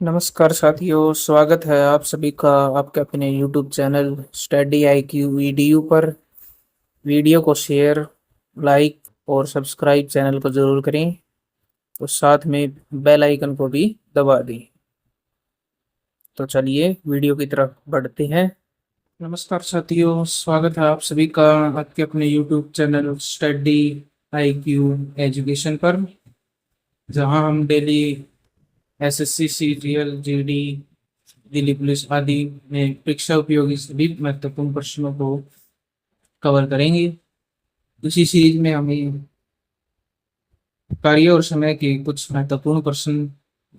नमस्कार साथियों, स्वागत है आप सभी का आपके अपने YouTube channel study IQ video पर। वीडियो को शेयर, लाइक और सब्सक्राइब चैनल को जरूर करें और साथ में बेल आइकन को भी दबा दें। तो चलिए वीडियो की तरफ बढ़ते हैं। नमस्कार साथियों, स्वागत है आप सभी का आपके अपने YouTube channel study IQ education पर, जहां हम daily SSC, CGL, GD, Delhi police आदि में परीक्षा उपयोगी सभी महत्वपूर्ण प्रश्नों को कवर करेंगे। इसी सीरीज में हमें कार्य और समय के कुछ महत्वपूर्ण प्रश्न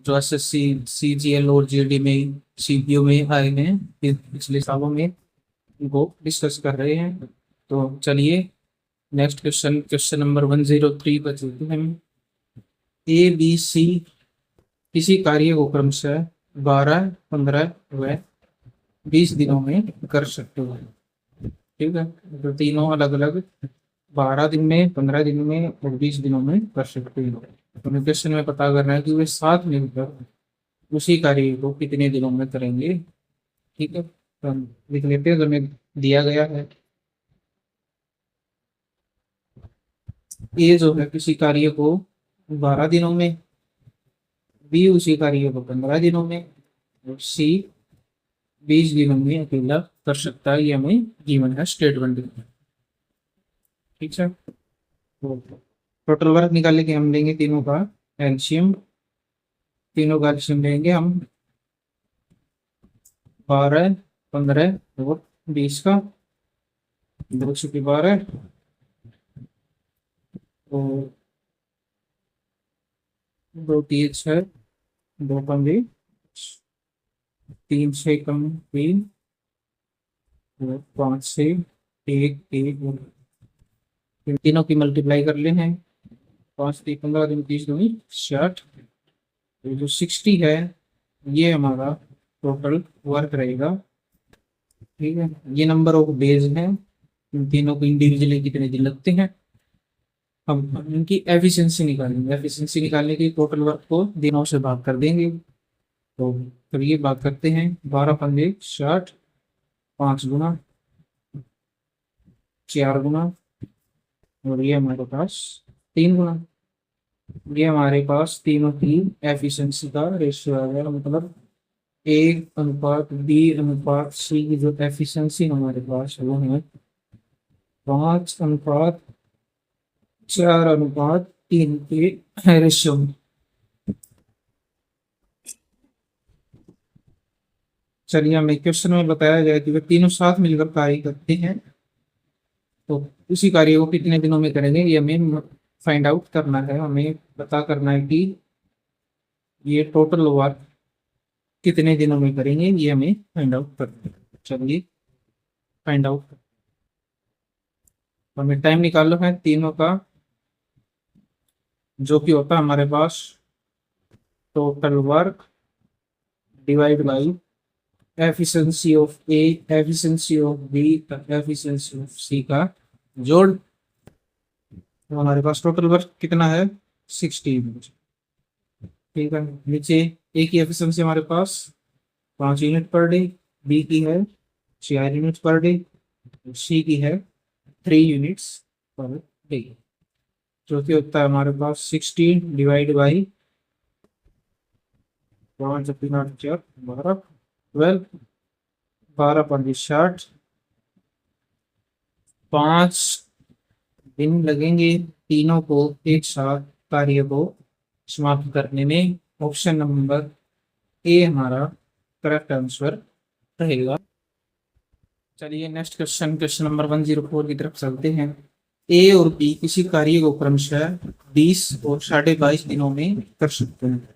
जो SSC, CGL और GD में, CPO में आए हैं पिछले सालों में, उनको डिस्कस कर रहे हैं। तो चलिए नेक्स्ट क्वेश्चन नंबर 103 पर चलते हैं। ABC किसी कार्य को क्रमशः 12, 15 व 20 दिनों में कर सकते हो। ठीक है, तो तीनों अलग अलग 12 दिन में, 15 दिन में और 20 दिनों में कर सकते हो। तो क्वेश्चन में पता करना है कि वे साथ मिलकर उसी कार्य को कितने दिनों में करेंगे। ठीक है, तो हम लिख लेते हैं। तो हमें दिया गया है ए जो है किसी कार्य को 12 दिनों में, बी उसी कार्य को 15 दिनों में और सी 20 दिनों में अकेला कर सकता है। ये हमें गिवन है स्टेटमेंट में। ठीक है, तो टोटल वर्क निकालने के हम लेंगे तीनों का एलसीएम। तीनों का एलसीएम लेंगे हम 12, 15 और 20 का। 212 और 2 3 6, 2 5 3 6 3 और 5 6 1 1 और तीनों की मल्टीप्लाई कर ले हैं। 5 3 15 दिन 30 दूनी 60। तो जो 60 है ये हमारा टोटल वर्क रहेगा। ठीक है, ये नंबर ऑफ डेज है। इन तीनों को इंडिविजुअली कितने दिन लगते हैं हम इनकी एफिशिएंसी निकालेंगे। एफिशिएंसी निकालने के लिए टोटल वर्क को दिनों से भाग कर देंगे। तो फिर ये भाग करते हैं 12 पंजे 60, 5 गुना, 4 गुना और ये हमारे पास 3 गुना। ये हमारे पास तीनों की एफिशिएंसी का रेशियो आ गया। मतलब A/B/C की जो एफिशिएंसी हमारे पास है वो है 5/4/3 के रेशियो में। चलिए हमें क्वेश्चन में बताया गया कि वे तीनों साथ मिलकर कार्य करते हैं, तो उसी कार्य को कितने दिनों में करेंगे ये हमें फाइंड आउट करना है। हमें पता करना है कि ये टोटल वर्क कितने दिनों में करेंगे, ये हमें फाइंड आउट करना है। चलिए फाइंड आउट, हमें टाइम निकालना है तीनों का, जो कि होता है हमारे पास total work divide by efficiency of A, efficiency of B, efficiency of C का जोड़। तो हमारे पास टोटल वर्क कितना है 60 यूनिट। ठीक है, नीचे ए की एफिशिएंसी हमारे पास 5 यूनिट पर डे, बी की है 4 यूनिट पर डे, सी की है 3 यूनिट्स पर डे, जो कि होता है हमारे पास 16 डिवाइड बाई 5 3 8 4 12, 12, 12 5 60। 5 दिन लगेंगे तीनों को एक साथ कार्य को समाप्त करने में। ऑप्शन नंबर ए हमारा करेक्ट आंसर रहेगा। चलिए नेक्स्ट क्वेश्चन नंबर 104 की तरफ चलते हैं। ए और बी किसी कार्य को क्रमशः 20 और 22.5 दिनों में कर सकते हैं।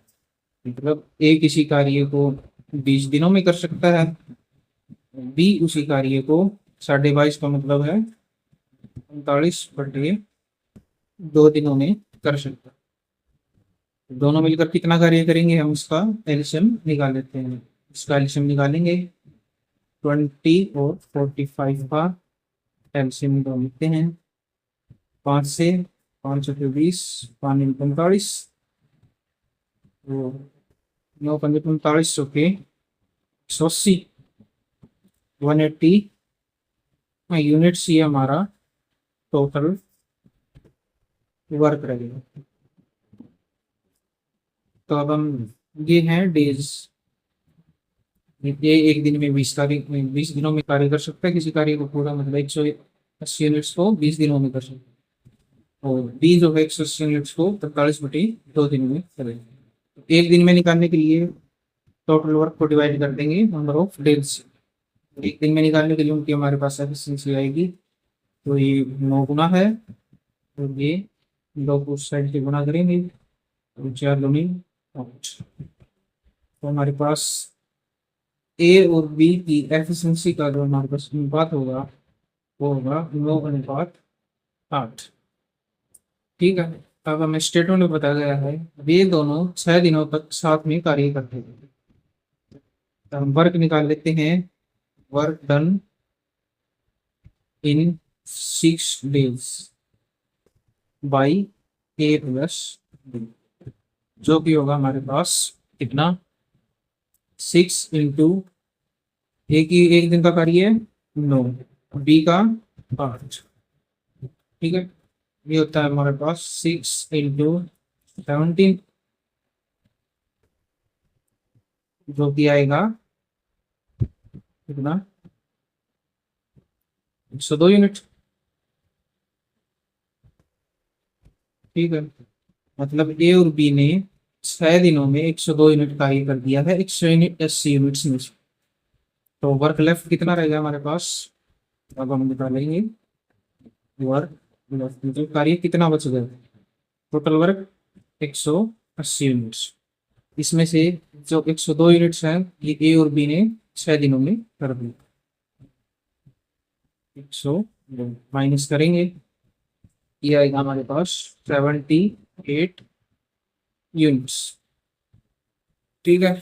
मतलब ए किसी कार्य को 20 दिनों में कर सकता है, बी उसी कार्य को 22.5 का मतलब है 45/2 दिनों में कर सकता है। दोनों मिलकर कितना कार्य करेंगे हम उसका एलसीएम निकाल लेते हैं। इसका एलसीएम निकालेंगे 20 और 45 का एलसीएम निकाल लेते हैं। 5 से 5 20, 5 45, 9 पंजे 45 के 180 180 यूनिट्स ही हमारा टोटल वर्क रहेगा। तो अब हम ये हैं डेज, ये एक दिन में 20 दिनों में कार्य कर सकता है किसी कार्य को पूरा, मतलब 180 यूनिट्स को 20 दिनों में कर सकता है, और बी जो है 180 यूनिट्स को 43/2 दिन में करेंगे। तो एक दिन में निकालने के लिए टोटल वर्क को डिवाइड कर देंगे नंबर ऑफ डेज से। एक दिन में निकालने के लिए उनकी हमारे पास एफिशिएंसी आएगी, तो ये 9 गुना है, और ये 2 को उस साइड से गुना करेंगे, तो 4 दूनी 5। तो हमारे पास ए और बी की एफिशिएंसी का जो हमारे पास अनुपात होगा वो होगा 9:8। ठीक है। अब हमें स्टेटमेंट में बताया गया है वे दोनों 6 दिनों तक साथ में कार्य करते हैं। तो हम वर्क निकाल लेते हैं, work done in 6 days by A plus B, जो कि होगा हमारे पास कितना 6 इंटू ए की एक दिन का कार्य है 9, बी का 8। ठीक है, ये होता है हमारे पास 6 इंटू 17, जो कि आएगा कितना 102 यूनिट। ठीक है, मतलब ए और बी ने 6 दिनों में 102 यूनिट कार्य कर दिया है 180 यूनिट्स में से। तो वर्क लेफ्ट कितना रहेगा हमारे पास, अब हम निकालेंगे वर्क लेफ्ट, मतलब कार्य कितना बच गया। टोटल वर्क 180 यूनिट्स, इसमें से जो 102 यूनिट्स हैं ये ए और बी ने 6 दिनों में कर दी। 102 माइनस करेंगे, ये आएगा हमारे पास 78 यूनिट्स। ठीक है,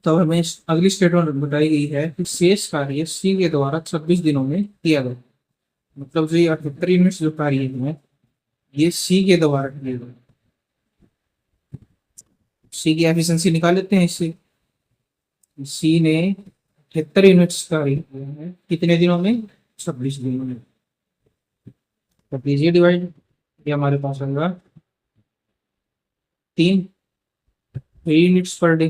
तो हमें अगली स्टेटमेंट बताई गई है कि शेष कार्य सी के द्वारा 26 दिनों में किया गया। मतलब जो ये 78 यूनिट्स जो कार्य है ये सी के द्वारा किए गए। सी की एफिशिएंसी निकाल लेते हैं इससे। सी ने 78 यूनिट्स कार्य किए हैं कितने दिनों में, 26 दिनों में। तो कीजिए डिवाइड, ये हमारे पास होगा 3 यूनिट्स पर डे।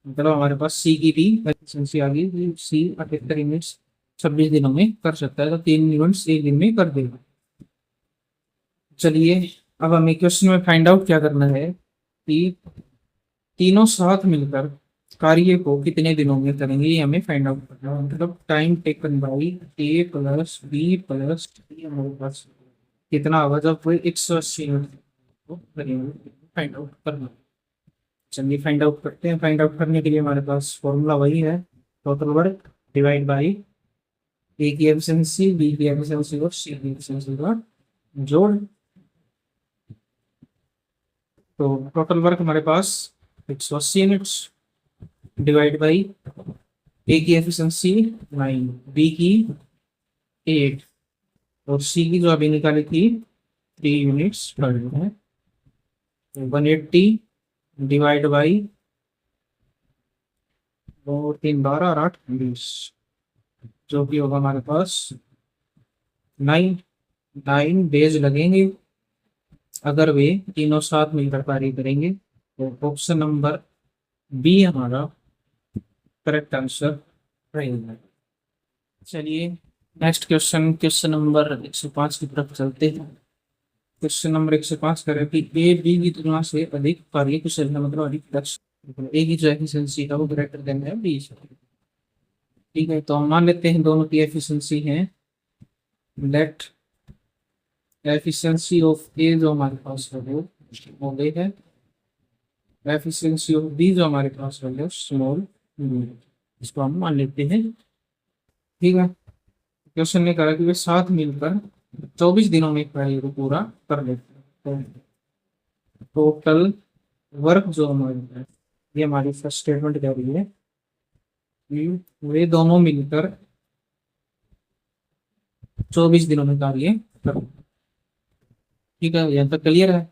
मतलब हमारे पास सी की भी एफिशिएंसी आ गई, सी 78 यूनिट्स 26 दिनों में कर सकता है, तो 3 यूनिट्स एक दिन में कर देगा। चलिए अब हमें क्वेश्चन में फाइंड आउट क्या करना है कि तीनों साथ मिलकर कार्य को कितने दिनों में करेंगे, ये हमें फाइंड आउट करना है। मतलब time taken by A plus B plus C हमारे पास कितना होगा जब वो 180 यूनिट को करेंगे, फाइंड आउट करना। चलिए फाइंड आउट करते हैं। फाइंड आउट करने के लिए हमारे पास फॉर्मूला वही है, टोटल वर्क डिवाइड बाई ए की एफिशिएंसी, बी की एफिशिएंसी और सी की एफिशिएंसी का जोड़। तो टोटल वर्क हमारे पास 180 यूनिट्स डिवाइड बाई ए की एफिशिएंसी 9, बी की 8 और सी की जो अभी निकाली थी 3 यूनिट्स कर है। 180 डिवाइड बाई 2 3 12 और 8 20, जो कि होगा हमारे पास 9 डेज लगेंगे अगर वे तीनों साथ मिलकर कार्य करेंगे। तो ऑप्शन नंबर बी हमारा करेक्ट आंसर रहेगा। चलिए नेक्स्ट क्वेश्चन, क्वेश्चन नंबर 105 की तरफ चलते हैं। क्वेश्चन नंबर 105 करें कि ए बी की तुलना से अधिक कार्य कुशल है, मतलब अधिक दक्ष, ए की जो एफिशिएंसी है वो ग्रेटर देन है बी से। ठीक है, तो हम मान लेते हैं दोनों की एफिशिएंसी है। लेट एफिशिएंसी ऑफ ए जो हमारे पास है वो हो गई है, एफिशिएंसी ऑफ बी जो हमारे पास है वो स्मॉल, इसको हम मान लेते हैं। ठीक है, क्वेश्चन ने कहा कि वे साथ मिलकर 24 दिनों में कार्य को पूरा कर लेते हैं। टोटल वर्क जो हमारी है, ये हमारी फर्स्ट स्टेटमेंट कह रही है कि वे दोनों मिलकर 24 दिनों में कार्य कर। ठीक है, यहाँ तक क्लियर है।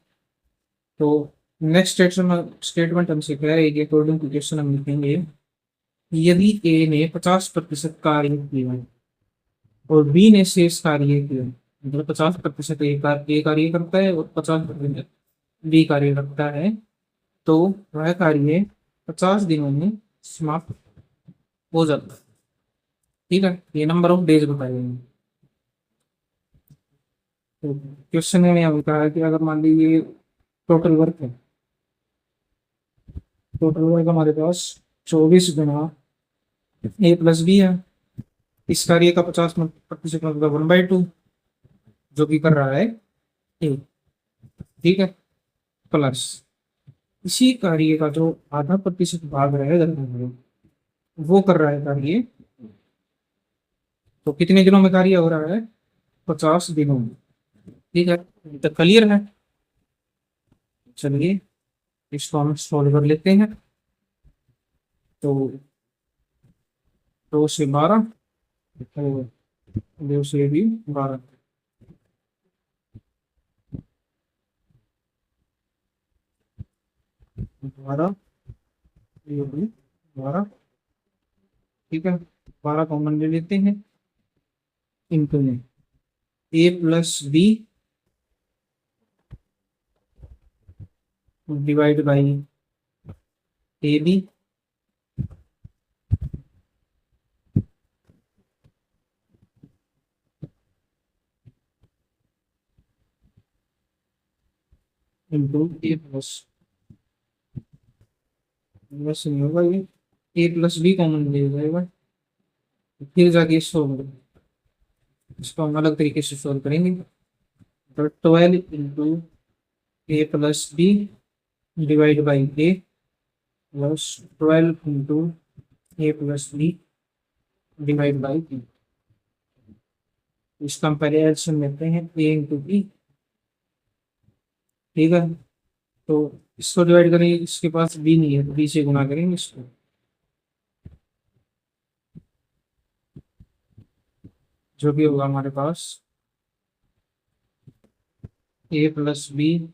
तो नेक्स्ट स्टेटमेंट हमसे कह रहे हैं कि अकॉर्डिंग टू क्वेश्चन हम लिखेंगे, यदि ए ने 50% कार्य किया और बी ने शेष कार्य किया, मतलब 50% ए कार्य करता है और 50% बी कार्य करता है, तो वह कार्य 50 दिनों में समाप्त हो जाता है। ठीक है, ये नंबर ऑफ डेज बताएंगे। तो क्वेश्चन में हमें कहा है कि अगर मान लीजिए टोटल वर्क है, टोटल वर्क हमारे पास 24 गुना A + B है। इस कार्य का 50% मतलब 1/2 जो भी कर रहा है ए, ठीक है, प्लस इसी कार्य का जो आधा प्रतिशत भाग रहेगा वो कर रहा है कार्य, तो कितने दिनों में कार्य हो रहा है? 50 दिनों में। ठीक है, तो क्लियर है। चलिए इसको हम सॉल्व कर लेते हैं। तो 2 से 12 और 2 से भी 12, 12, ये भी 12। ठीक है, 12 कॉमन ले लेते हैं, इंटू में A + B divide by AB into बस नहीं होगा ये, A + B कॉमन ले जाएगा, फिर जाके सॉल्व, इसको हम अलग तरीके से सॉल्व करेंगे। तो 12 into A + B divide by A plus 12 into A + B divide by B। इसका हम पहले एल्सियम लेते हैं A इंटू B। ठीक है, तो इसको डिवाइड करेंगे, इसके पास B नहीं है तो B से गुना करेंगे इसको, जो भी होगा हमारे पास A + B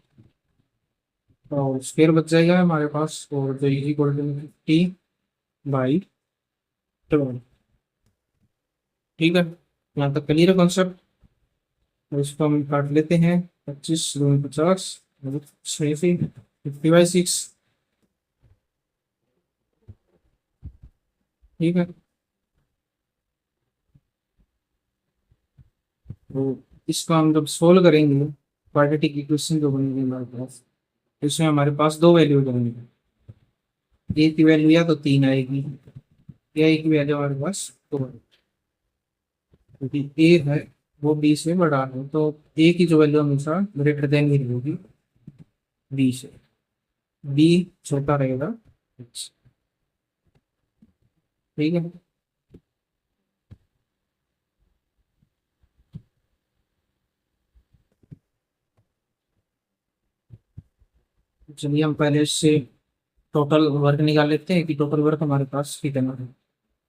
और स्क्वायर बच जाएगा हमारे पास, और जो इज इक्वल टू 50/12। ठीक है, यहाँ तक क्लियर है कॉन्सेप्ट। तो इसको हम काट लेते हैं, 25 दूनी 50, 6 से 50/6। ठीक है, तो इसको हम जब सोल्व करेंगे क्वाड्रेटिक इक्वेशन जो बनेगी हमारे पास, इसमें हमारे पास दो वैल्यू बनेंगे। ए की वैल्यू या तो 3 आएगी, या ए की वैल्यू हमारे पास 2 है, क्योंकि ए है वो बी से बड़ा है, तो ए की जो वैल्यू हमेशा ग्रेटर देन ही होगी बी से, बी छोटा रहेगा। ठीक है, चलिए हम पहले इससे टोटल वर्क निकाल लेते हैं कि टोटल वर्क हमारे पास कितना है।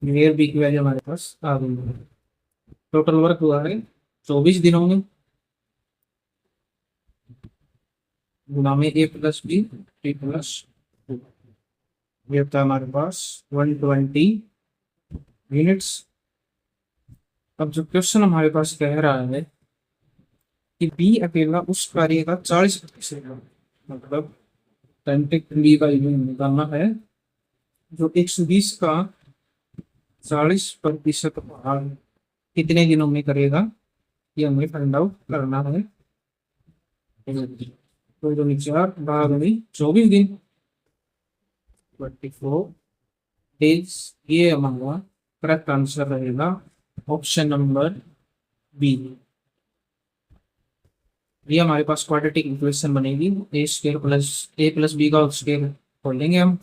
नियर बी की वैल्यू हमारे पास आ गई है। टोटल वर्क हुआ है 24 दिनों में, गुना में A + B T+2, ये होता है हमारे पास 120 यूनिट्स। अब जो क्वेश्चन हमारे पास कह रहा है कि बी अकेला उस कार्य का 40%, मतलब 10 का यूनिट निकालना है जो 120 का 40% भाग कितने दिनों में करेगा, ये हमें फाइंड आउट करना है। तो जो 4 भाग में 24 दिन, 24 डेज, ये हमारा करेक्ट आंसर रहेगा ऑप्शन नंबर बी। ये हमारे पास क्वाड्रेटिक इक्वेशन बनेगी, A² + B का स्क्वायर खोल लेंगे हम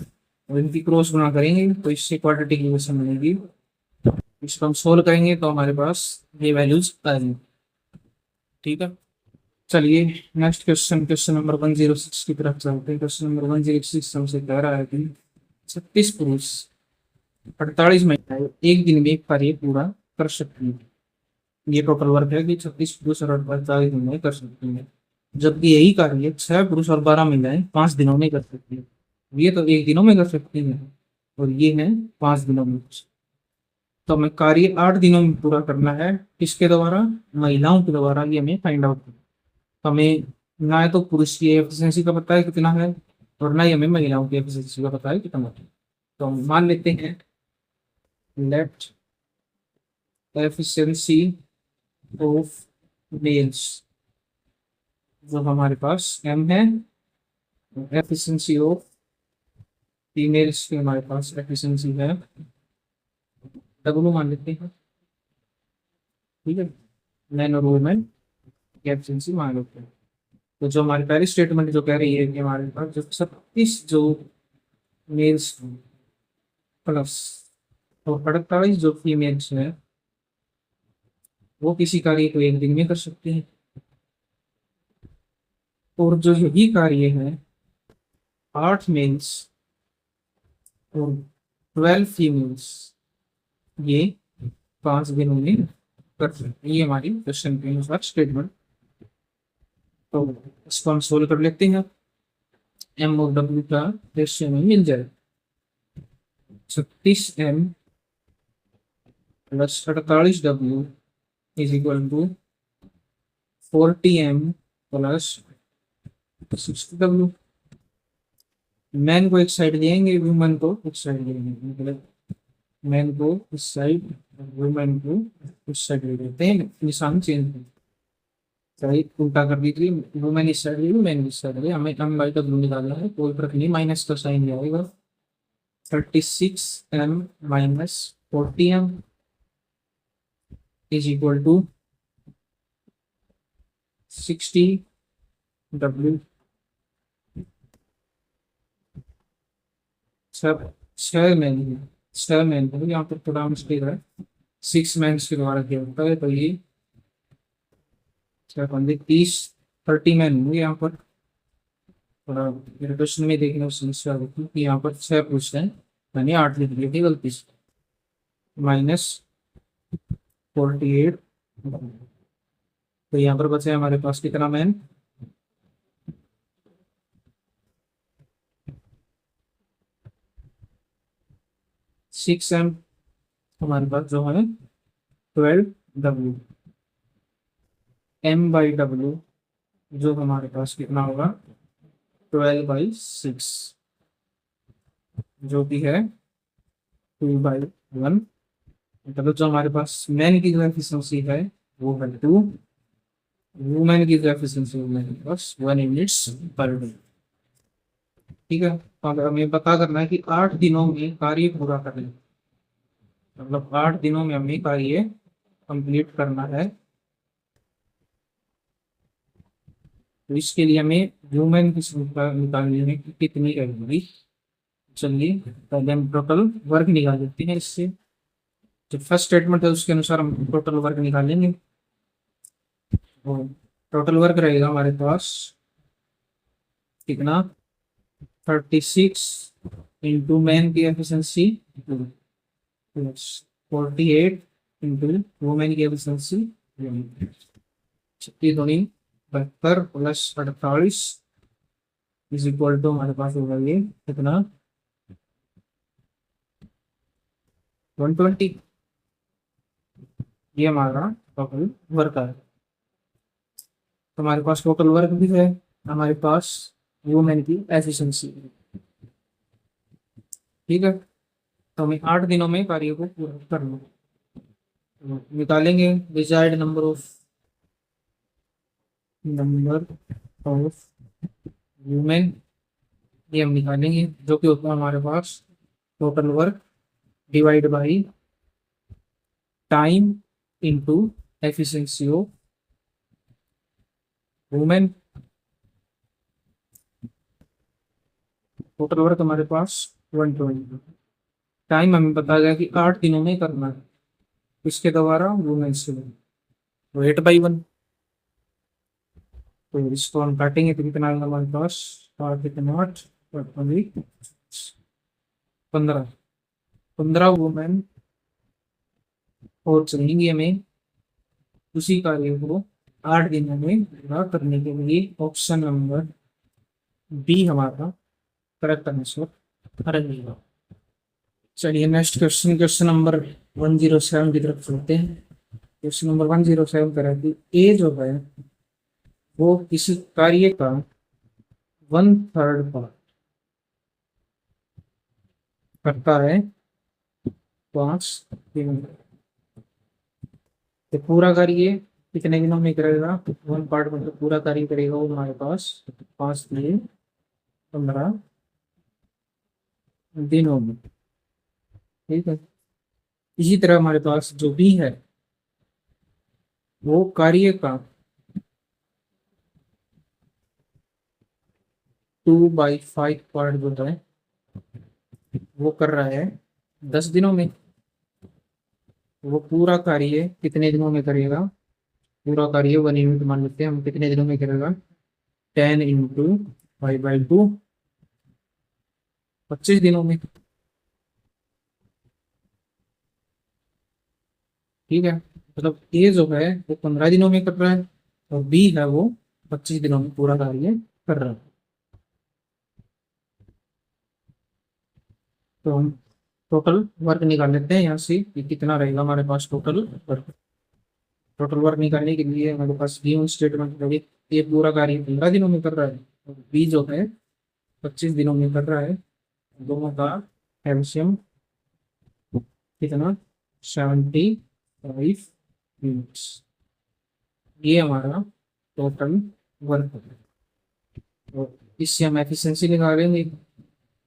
और इनकी क्रॉस गुना करेंगे तो इससे क्वाड्रेटिक इक्वेशन बनेगी। इसको हम सोल्व करेंगे तो हमारे पास ये वैल्यूज आ जाएंगी। ठीक है, चलिए नेक्स्ट क्वेश्चन, क्वेश्चन नंबर 106 की तरफ चलते हैं। क्वेश्चन नंबर 106 हमसे कह रहा है कि 36 पुरुष 48 महिलाएं एक दिन में एक कार्य पूरा कर सकती है। ये टोटल वर्क है कि 36 पुरुष और 48 महिलाएं कर सकती हैं। जबकि यही कार्य 6 पुरुष और 12 महिलाएं 5 दिनों में कर सकती है। ये तो 1 दिनों में कर सकती है और ये है 5 दिनों में। तो हमें कार्य 8 दिनों में पूरा करना है, किसके द्वारा? महिलाओं के द्वारा। ये हमें फाइंड आउट करना है। हमें ना तो पुरुष की एफिशिएंसी का पता है कितना है, और ना ही हमें महिलाओं की एफिशिएंसी का पता है कितना है। तो हम मान लेते हैं लेट एफिशिएंसी ऑफ मेल्स जो हमारे पास m है, एफिशिएंसी ऑफ फीमेल्स की हमारे पास एफिशिएंसी है W मान लेते हैं। ठीक है, मैन और वुमेन की एफिशिएंसी मान लेते हैं। तो जो हमारी पहली स्टेटमेंट जो कह रही है कि हमारे पास जो 36 जो मेल्स प्लस तो 48 जो फीमेल्स है वो किसी कार्य को 1 दिन में कर सकते हैं, और जो यही कार्य है 8 मेल्स और 12 फीमेल्स ये 5 दिनों में कर सकते हैं। ये हमारी क्वेश्चन के अनुसार स्टेटमेंट। तो इसको हम सोल्व कर लेते हैं। m और w का रेशियो में मिल जाए 36m plus 48w is equal to 40m plus 60w। Man को एक साइड लेंगे, वुमेन को एक साइड लेंगे, मतलब मैन को इस साइड, वुमेन को उस साइड ले लेते हैं। निशान चेंज सही उल्टा कर दीजिए, वुमेन इस साइड ले, मैन इस साइड ले। हमें m बाई w निकालना है, कोई फर्क नहीं, माइनस का साइन आएगा। 36m minus 40m is equal to 60w। सब 6 मैन है, यहाँ पर थोड़ा मुश्किल है, 6 मैन के द्वारा किया होता है। तो ये 30 30 मैन होंगे यहाँ पर। थोड़ा मेरे क्वेश्चन में देखने में समस्या होती है कि यहाँ पर 6 पुरुष हैं, मैंने 8 लिख दिए थे गलती से। माइनस 48, तो यहाँ पर बचे हमारे पास कितना मैन? 6m हमारे पास जो है 12w, m बाई w जो हमारे पास कितना होगा 12/6, जो कि है 2/1। मतलब जो हमारे पास मैन की जो एफिशिएंसी है वो है 2, वुमेन की जो एफिशिएंसी है मेरे पास 1 यूनिट्स पर डे। ठीक है, तो अगर हमें पता करना है कि 8 दिनों में कार्य पूरा करना है, मतलब 8 दिनों में हमें कार्य कंप्लीट करना है, तो इसके लिए हमें वुमेन की संख्या निकालने में कितनी रहेगी। चलिए पहले हम टोटल वर्क निकाल लेते हैं। इससे जो फर्स्ट स्टेटमेंट है उसके अनुसार हम टोटल वर्क निकालेंगे। तो टोटल वर्क रहेगा हमारे पास कितना 36 इंटू मैन की एफिशिएंसी प्लस 48 इंटू वुमेन की efficiency 72 plus 48 is equal to हमारे पास होगा ये कितना 120। ये हमारा टोटल वर्क है। तो हमारे पास टोटल वर्क भी है, हमारे पास वुमेन की एफिशिएंसी। ठीक है, तो हमें 8 दिनों में कार्य को पूरा करना है। तो निकालेंगे डिजायर्ड नंबर ऑफ वुमेन, ये हम निकालेंगे, जो कि होता है हमारे पास total work divide by time into efficiency of women. Total work हमारे पास 120, टाइम हमें पता गया कि 8 दिनों में करना है, इसके द्वारा वुमेन से 8/1। तो इसको हम काटेंगे तो कितना आएगा हमारे पास 8 15 15 वुमेन और चाहिए हमें उसी कार्य को 8 दिनों में पूरा करने के लिए ऑप्शन नंबर बी हमारा करेक्ट आंसर रहेगा। चलिए नेक्स्ट क्वेश्चन, क्वेश्चन नंबर 107 की तरफ चलते हैं। क्वेश्चन नंबर 107 कह रहा है कि ए जो है वो किसी कार्य का 1/3 पार्ट करता है 5 दिन में। तो पूरा कार्य कितने दिनों में करेगा? 1/3 मतलब पूरा कार्य करेगा वो हमारे पास 5 दिन 15 दिनों में। ठीक है, इसी तरह हमारे पास जो बी है वो कार्य का 2/5 पार्ट जो है वो कर रहा है 10 दिनों में। वो पूरा कार्य कितने दिनों में करेगा? पूरा कार्य 1 यूनिट मान लेते हैं हम, कितने दिनों में करेगा? 10 × 5/2 25 दिनों में। ठीक है, मतलब ए जो है वो 15 दिनों में कर रहा है और बी है वो 25 दिनों में पूरा कार्य कर रहा है। तो हम टोटल वर्क निकाल लेते हैं यहाँ से कि कितना रहेगा हमारे पास टोटल वर्क। टोटल वर्क निकालने के लिए हमारे पास गिवन स्टेटमेंट है, ये पूरा कार्य 15 दिनों में कर रहा है और बी जो है 25 दिनों में कर रहा है। दोनों का एलसीएम कितना? 75 यूनिट्स। ये हमारा टोटल वर्क है। तो इससे हम एफिशिएंसी निकालेंगे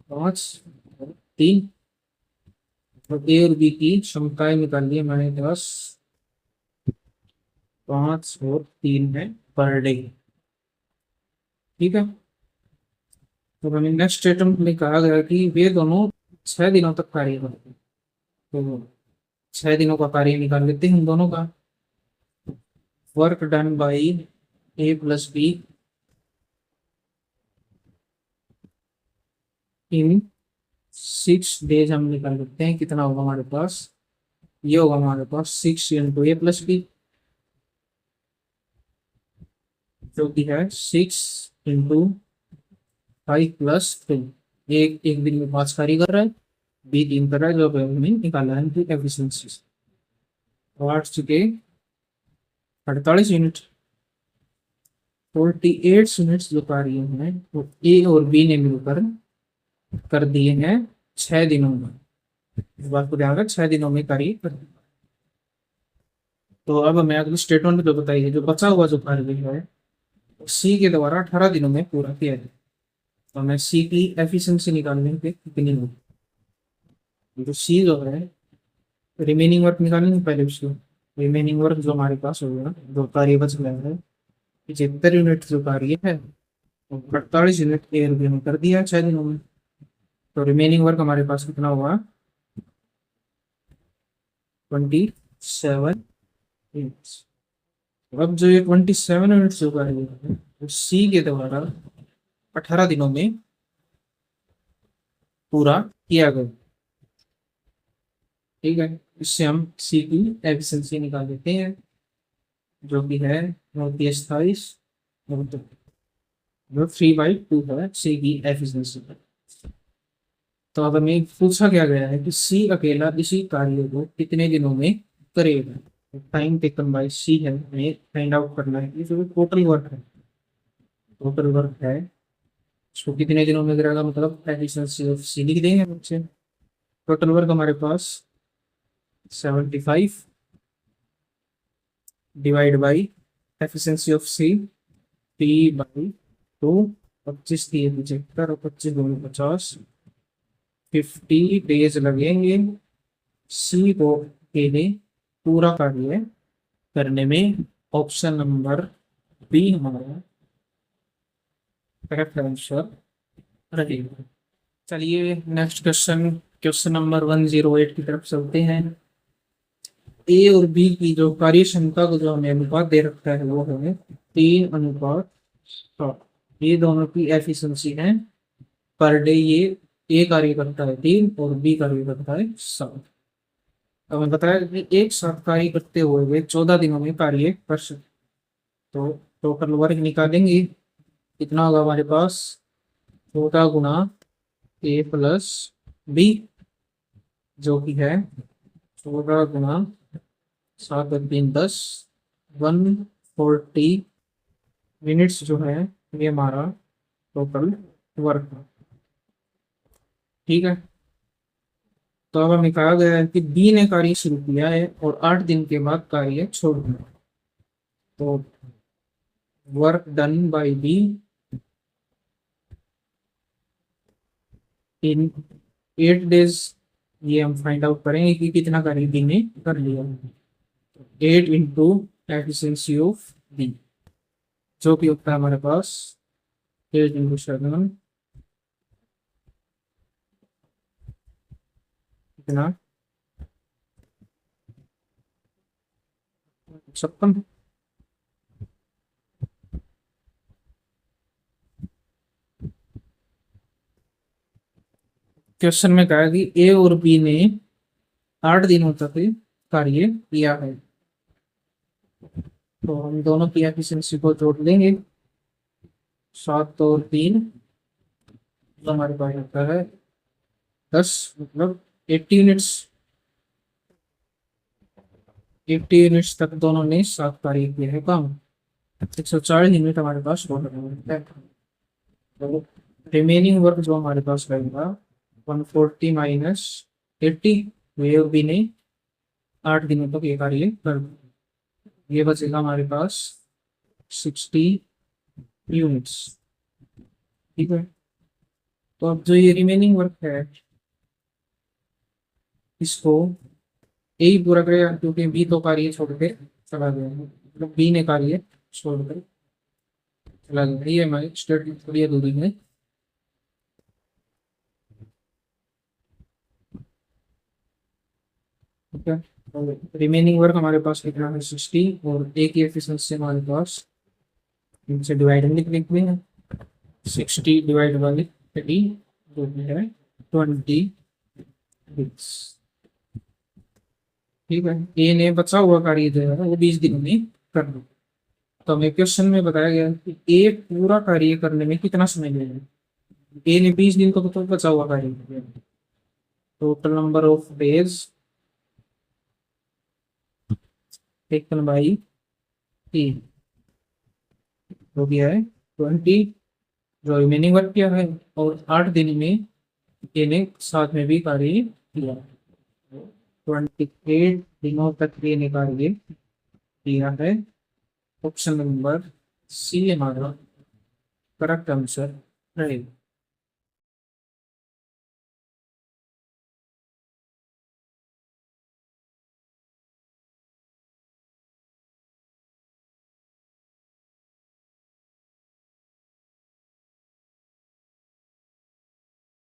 5 और 3। तो ए और बी की क्षमताएं निकालिए हमारे पास 5 और 3 है पर डे। ठीक है, तो हमें नेक्स्ट स्टेटमेंट में कहा गया कि वे दोनों 6 दिनों तक कार्य करते हैं। तो 6 दिनों का कार्य निकाल लेते हैं हम दोनों का। Work done by A plus be in 6 days हम निकाल लेते हैं। कितना होगा हमारे पास? ये होगा हमारे पास 6 × A + B, जो कि है 6 × 5 + 3। एक एक दिन में 5 कार्य कर रहा है, बी 3 कर रहा है, जो हमें निकालना है इनकी एफिशिएंसी। 8 चुके 48 यूनिट, 48 यूनिट्स जो कार्य हैं वो ए और बी ने मिलकर कर दिए हैं 6 दिनों में। इस बात को ध्यान रख, 6 दिनों में कार्य कर दिया। तो अब हमें अगले स्टेटमेंट में तो बताइए जो बचा हुआ जो कार्य है सी के द्वारा 18 दिनों में पूरा किया जाए। तो हमें सी की एफिशिएंसी निकालने पे कितनी होगी? तो सी जो है रिमेनिंग वर्क निकालेंगे पहले उसको। रिमेनिंग वर्क जो हमारे पास होगा, जो कार्य बच गया है 75 यूनिट जो कार्य है, 48 यूनिट ए और बी में कर दिया 6 दिनों में। तो रिमेनिंग वर्क हमारे पास कितना हुआ? 27 यूनिट्स। अब जो ये 27 यूनिट्स जो कार्य है वो सी के द्वारा 18 दिनों में पूरा किया गया। ठीक है, इससे हम सी की एफिशिएंसी निकाल देते हैं, जो कि है 28 जो 3/2 है सी की एफिशिएंसी। तो अब हमें पूछा क्या गया है कि सी अकेला इसी कार्य को कितने दिनों में करेगा। टाइम टेकन बाय सी है, हमें फाइंड आउट करना है कि जो टोटल वर्क है, टोटल वर्क है उसको कितने दिनों में करेगा, मतलब एफिशिएंसी ऑफ सी लिख देंगे बच्चे। टोटल वर्क हमारे पास 75 डिवाइड बाई एफिशिएंसी ऑफ सी 3/2। 25 दिए 75 और 25 दूनी 50, 50 डेज लगेंगे सी को अकेले पूरा कार्य करने में। ऑप्शन नंबर बी हमारा करेक्ट आंसर रहेगा। चलिए नेक्स्ट क्वेश्चन, क्वेश्चन नंबर 108 की तरफ चलते हैं। ए और बी की जो कार्य क्षमता को जो हमें अनुपात दे रखा है वो है 3:7। ये दोनों की एफिशिएंसी है पर डे। ये ए कार्य करता है 3 और बी कार्य करता है 7। हमें बताया कि एक साथ कार्य करते हुए वे 14 दिनों में कार्य कर सकते। तो टोटल वर्क निकालेंगे, कितना होगा हमारे पास, 14 गुना a + b, जो कि है 14 गुना 7 और 3 10, 140 मिनट्स जो है ये हमारा टोटल वर्क है। ठीक है, तो अब हमें कहा गया है कि बी ने कार्य शुरू किया है और 8 दिन के बाद कार्य छोड़ दिया। तो work done by be in 8 days, ये हम फाइंड आउट करेंगे कि कितना कार्य बी ने कर लिया। 8 इंटू एफिशिएंसी ऑफ बी, जो कि होता है हमारे पास 8 इंटू 7, कितना 56। क्वेश्चन में कहा कि ए और बी ने 8 दिनों तक कार्य किया है, तो हम दोनों की एफिशिएंसी को जोड़ लेंगे। 7 और 3, तो हमारे पास होता है 10, मतलब 80 यूनिट्स। 80 यूनिट्स तक दोनों ने साथ कार्य किया है काम। 140 यूनिट हमारे पास टोटल है। तो रिमेनिंग वर्क जो हमारे पास रहेगा 140 माइनस 80, वे और बी ने 8 दिनों तक ये कार्य कर दिया। ये बचेगा हमारे पास 60 यूनिट्स। ठीक है, तो अब जो ये रिमेनिंग वर्क है इसको ए ही पूरा करेगा, क्योंकि बी तो कार्य छोड़ के चला गया है, मतलब बी ने कार्य छोड़ कर चला गया। ये हमारी स्टेटमेंट क्लियर हो गई है। ठीक है, रिमेनिंग वर्क हमारे पास कितना है 60, और ए की एफिशिएंसी हमारे पास इनसे डिवाइड लिख लिखते हैं। 60 डिवाइड बाई 30, जो कि है 26। ठीक है, ए ने बचा हुआ कार्य जो है वो 20 दिनों में कर दो। तो हमें क्वेश्चन में बताया गया कि ए पूरा कार्य करने में कितना समय लगेगा। ए ने 20 दिन को तो बचा हुआ कार्य किया। Total number of days taken by A, जो भी है 20, जो रिमेनिंग वर्क किया है, और 8 दिन में ए ने साथ में भी कार्य किया। 28 दिनों तक ए ने कार्य किया है। ऑप्शन नंबर सी हमारा करेक्ट आंसर रहेगा।